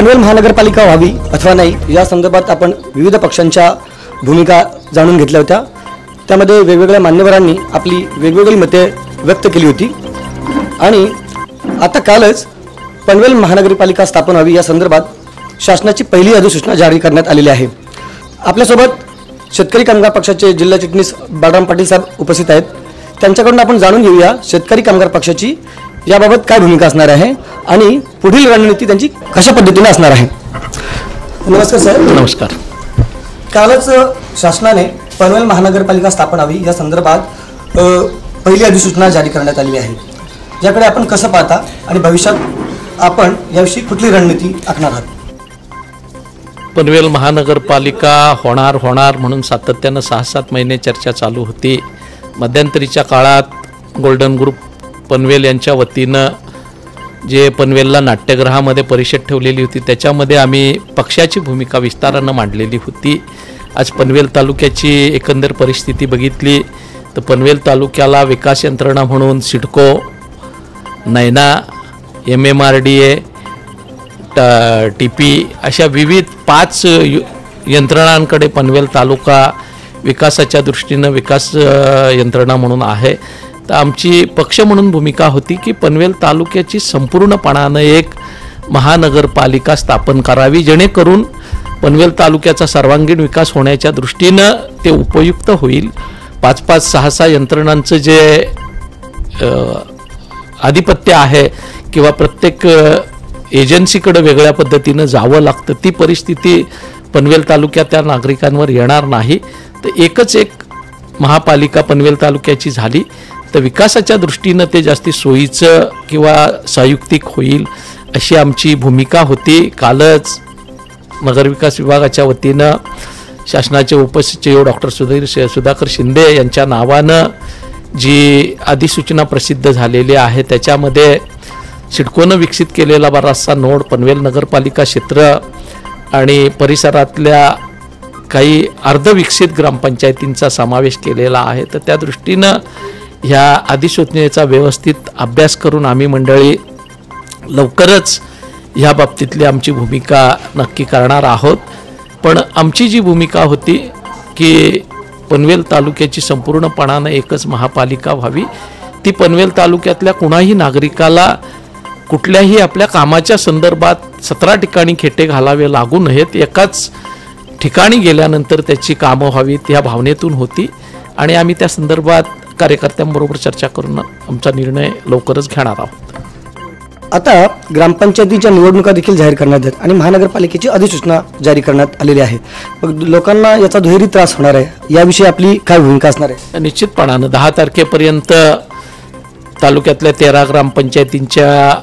पनवेल महानगरपालिका व्हावी अथवा नाही या संदर्भात आपण विविध पक्षांच्या भूमिका जाणून घेतल्या होत्या। त्यामध्ये वेगवेगळ्या मान्यवरांनी आपली वेगवेगळी मते व्यक्त केली होती आणि आता कालच पनवेल महानगरपालिका स्थापन व्हावी या संदर्भात शासनाची पहिली अधिसूचना जारी करण्यात आलेली आहे। आपल्यासोबत शेतकरी कामगार पक्षाचे जिल्हा चिटणीस बाळराम पाटील साहेब उपस्थित आहेत। त्यांच्याकडून आपण जाणून घेऊया शेतकरी कामगार पक्षाची याबाबत काय भूमिका असणार आहे आणि पुढील रणनीती त्यांची कशा पद्धतीने असणार आहे। नमस्कार साहेब। नमस्कार। कालच शासनाने पनवेल महानगरपालिका स्थापन व्हावी या संदर्भात पहिली अधिसूचना जारी करण्यात आली आहे। याकडे आपण कसं पाहता आणि भविष्यात आपण याविषयी कुठली रणनीती आखणार आहात? पनवेल महानगरपालिका होणार म्हणून सातत्यानं 6-7 महिने चर्चा चालू होती। मध्यंतरीच्या काळात गोल्डन ग्रुप पनवेल यांच्या वतीनं जे पनवेलला नाट्यगृहामध्ये परिषद ठेवलेली होती त्याच्यामध्ये आम्ही पक्षाची भूमिका विस्तारानं मांडलेली होती। आज पनवेल तालुक्याची एकंदर परिस्थिती बघितली तर पनवेल तालुक्याला विकास यंत्रणा म्हणून सिडको, नैना, MMRDA, TP अशा विविध 5 यंत्रणांकडे पनवेल तालुका विकासाच्या दृष्टीनं विकास यंत्रणा म्हणून आहे। तर आमची पक्ष म्हणून भूमिका होती की पनवेल तालुक्याची संपूर्णपणानं एक महानगरपालिका स्थापन करावी जेणेकरून पनवेल तालुक्याचा सर्वांगीण विकास होण्याच्या दृष्टीनं ते उपयुक्त होईल। 5-5, 6-6 यंत्रणांचं जे आधिपत्य आहे किंवा प्रत्येक एजन्सीकडे वेगळ्या पद्धतीनं जावं लागतं ती परिस्थिती पनवेल तालुक्याच्या नागरिकांवर येणार नाही। तर एकच एक महापालिका पनवेल तालुक्याची झाली तर विकासाच्या दृष्टीनं ते जास्ती सोयीचं किंवा संयुक्तिक होईल अशी आमची भूमिका होती। कालच नगरविकास विभागाच्या वतीनं शासनाचे उपसचिव डॉक्टर सुधाकर शिंदे यांच्या नावानं जी अधिसूचना प्रसिद्ध झालेली आहे त्याच्यामध्ये सिडकोनं विकसित केलेला बराचसा नोड, पनवेल नगरपालिका क्षेत्र आणि परिसरातल्या काही अर्धविकसित ग्रामपंचायतींचा समावेश केलेला आहे। तर त्या दृष्टीनं ह्या अधिसूचनेचा व्यवस्थित अभ्यास करून आम्ही मंडळी लवकरच ह्या बाबतीतली आमची भूमिका नक्की करणार आहोत। पण आमची जी भूमिका होती की पनवेल तालुक्याची संपूर्णपणानं एकच महापालिका व्हावी, ती पनवेल तालुक्यातल्या कुणाही नागरिकाला कुठल्याही आपल्या कामाच्या संदर्भात 17 ठिकाणी खेटे घालावे लागू नयेत, एकाच ठिकाणी गेल्यानंतर त्याची कामं व्हावीत ह्या भावनेतून होती आणि आम्ही त्या संदर्भात कार्यकर्त्यांबरोबर चर्चा करून आमचा निर्णय लवकरच घेणार आहोत। आता ग्रामपंचायतीच्या निवडणुका देखील जाहीर करण्यात आहेत आणि महानगरपालिकेची अधिसूचना जारी करण्यात आलेली आहे। मग लोकांना याचा दुहेरी त्रास होणार आहे, याविषयी आपली काय भूमिका असणार आहे? निश्चितपणानं 10 तारखेपर्यंत तालुक्यातल्या 13 ग्रामपंचायतींच्या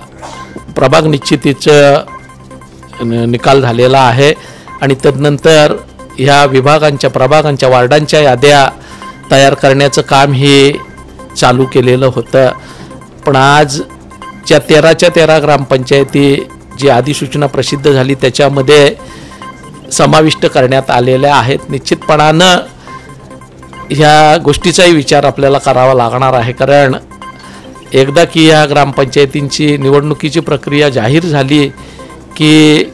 प्रभाग निश्चितीचं निकाल झालेला आहे आणि तदनंतर ह्या विभागांच्या प्रभागांच्या वार्डांच्या याद्या तयार करण्याचं काम हे चालू केलेलं होतं। पण आज ज्या 13 ग्रामपंचायती जी अधिसूचना प्रसिद्ध झाली त्याच्यामध्ये समाविष्ट करण्यात आलेल्या आहेत। निश्चितपणानं ह्या गोष्टीचाही विचार आपल्याला करावा लागणार आहे, कारण एकदा की या ग्रामपंचायतींची निवडणुकीची प्रक्रिया जाहीर झाली की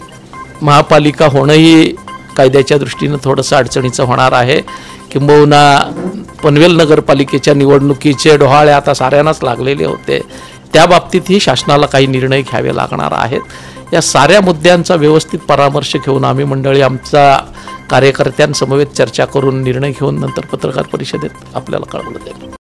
महापालिका होणंही कायद्याच्या दृष्टीनं थोडंसं अडचणीचं होणार आहे। किंबहुना पनवेल नगरपालिकेच्या निवडणुकीचे डोहाळे आता साऱ्यांनाच लागलेले होते, त्या बाबतीतही शासनाला काही निर्णय घ्यावे लागणार आहेत। या साऱ्या मुद्द्यांचा व्यवस्थित परामर्श घेऊन आम्ही मंडळी आमचा कार्यकर्त्यांसमवेत चर्चा करून निर्णय घेऊन नंतर पत्रकार परिषदेत आपल्याला कळवलं जाईल।